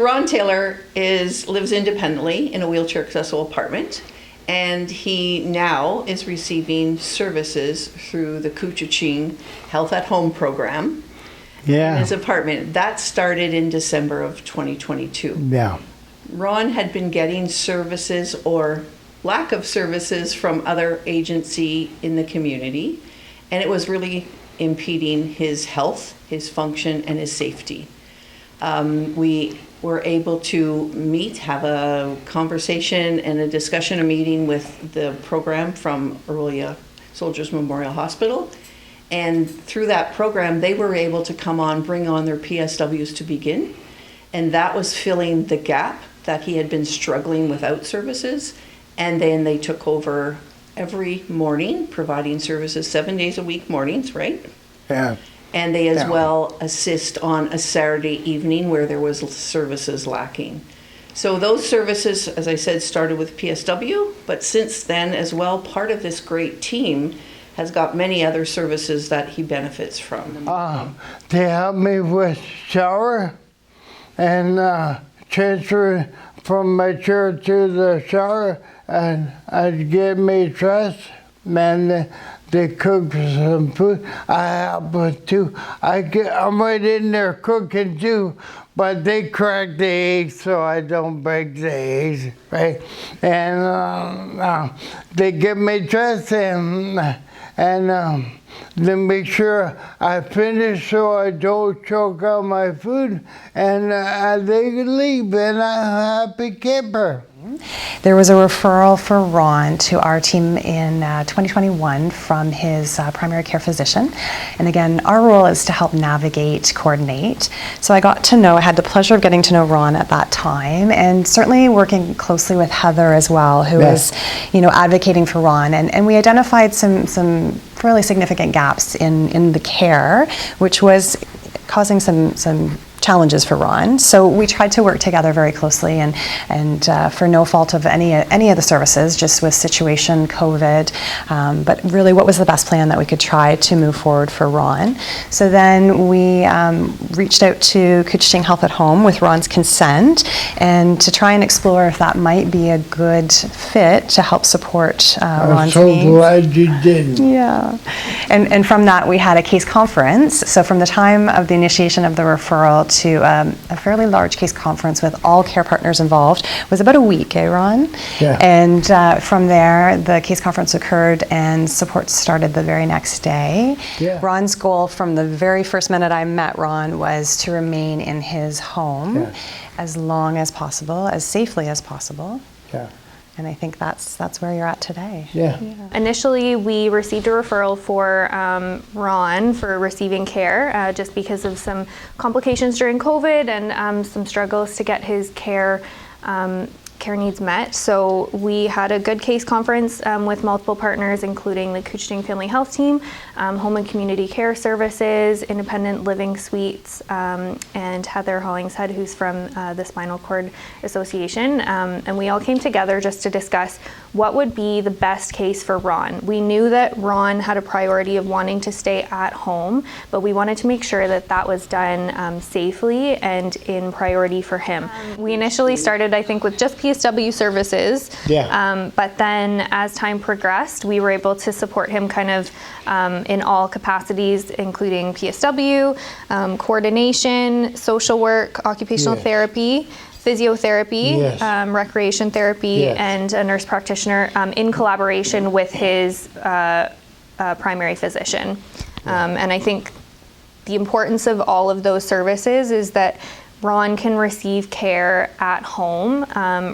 Ron Taylor lives independently in a wheelchair accessible apartment, and he now is receiving services through the Couchiching Health at Home program in his apartment. That started in December of 2022. Yeah. Ron had been getting services or lack of services from other agency in the community, and it was really impeding his health, his function, and his safety. We were able to meet, have a conversation and a discussion, a meeting with the program from Orillia Soldiers Memorial Hospital. And through that program, they were able to come on, bring on their PSWs to begin. And that was filling the gap that he had been struggling without services. And then they took over every morning, providing services 7 days a week, mornings, right? Yeah. And they as well assist on a Saturday evening where there was services lacking. So those services, as I said, started with PSW, but since then as well, part of this great team has got many other services that he benefits from. They help me with shower and transfer from my chair to the shower, and I'd get me dressed, and they cook some food. I help with too. I'm right in there cooking too, but they crack the eggs so I don't break the eggs, right? And they get me dressed and they make sure I finish so I don't choke out my food, and they leave, and I'm a happy camper. There was a referral for Ron to our team in 2021 from his primary care physician. And again, our role is to help navigate, coordinate. So I had the pleasure of getting to know Ron at that time, and certainly working closely with Heather as well, who is, advocating for Ron. And we identified some fairly significant gaps in the care, which was causing some challenges for Ron. So we tried to work together very closely, and for no fault of any of the services, just with situation, COVID, but really what was the best plan that we could try to move forward for Ron. So then we reached out to Couchiching Health at Home with Ron's consent, and to try and explore if that might be a good fit to help support Ron's needs. I'm so glad you did. Yeah. And from that we had a case conference. So from the time of the initiation of the referral to a fairly large case conference with all care partners involved was about a week, Ron? Yeah. And from there, the case conference occurred and support started the very next day. Yeah. Ron's goal from the very first minute I met Ron was to remain in his home as long as possible, as safely as possible. Yeah. And I think that's where you're at today. Yeah. Initially, we received a referral for Ron for receiving care just because of some complications during COVID and some struggles to get his care needs met. So we had a good case conference with multiple partners, including the Couchiching Family Health Team, Home and Community Care Services, Independent Living Suites, and Heather Hollingshead, who's from the Spinal Cord Association. And we all came together just to discuss what would be the best case for Ron. We knew that Ron had a priority of wanting to stay at home, but we wanted to make sure that that was done safely and in priority for him. We initially started, I think, with just PSW services, but then as time progressed, we were able to support him kind of in all capacities, including PSW, coordination, social work, occupational therapy, physiotherapy, recreation therapy, and a nurse practitioner in collaboration with his primary physician. And I think the importance of all of those services is that Ron can receive care at home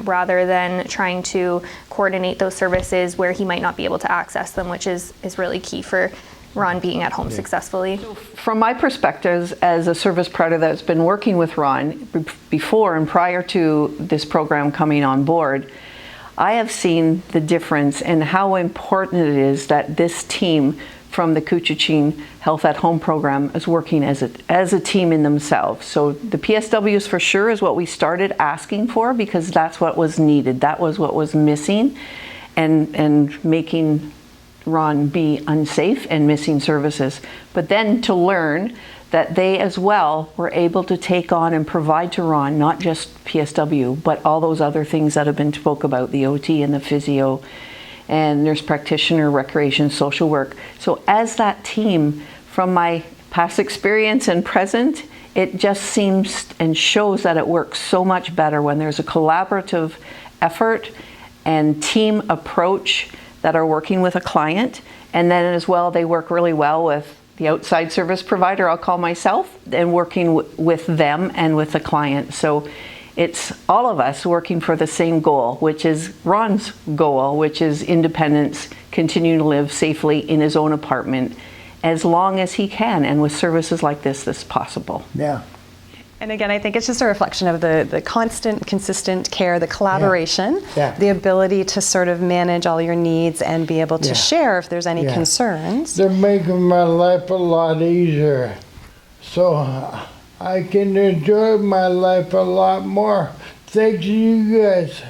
rather than trying to coordinate those services where he might not be able to access them, which is really key for Ron being at home successfully. From my perspective as a service provider that's been working with Ron before and prior to this program coming on board, I have seen the difference and how important it is that this team from the Couchiching Health at Home program is working as a team in themselves. So the PSWs for sure is what we started asking for, because that's what was needed. That was what was missing, and making Ron be unsafe and missing services. But then to learn that they as well were able to take on and provide to Ron, not just PSW, but all those other things that have been spoke about, the OT and the physio and nurse practitioner, recreation, social work. So as that team, from my past experience and present, it just seems and shows that it works so much better when there's a collaborative effort and team approach that are working with a client. And then as well, they work really well with the outside service provider, I'll call myself, and working with them and with the client. So it's all of us working for the same goal, which is Ron's goal, which is independence, continue to live safely in his own apartment as long as he can. And with services like this is possible. Yeah. And again, I think it's just a reflection of the constant, consistent care, the collaboration, the ability to sort of manage all your needs and be able to share if there's any concerns. They're making my life a lot easier, so I can enjoy my life a lot more. Thanks to you guys.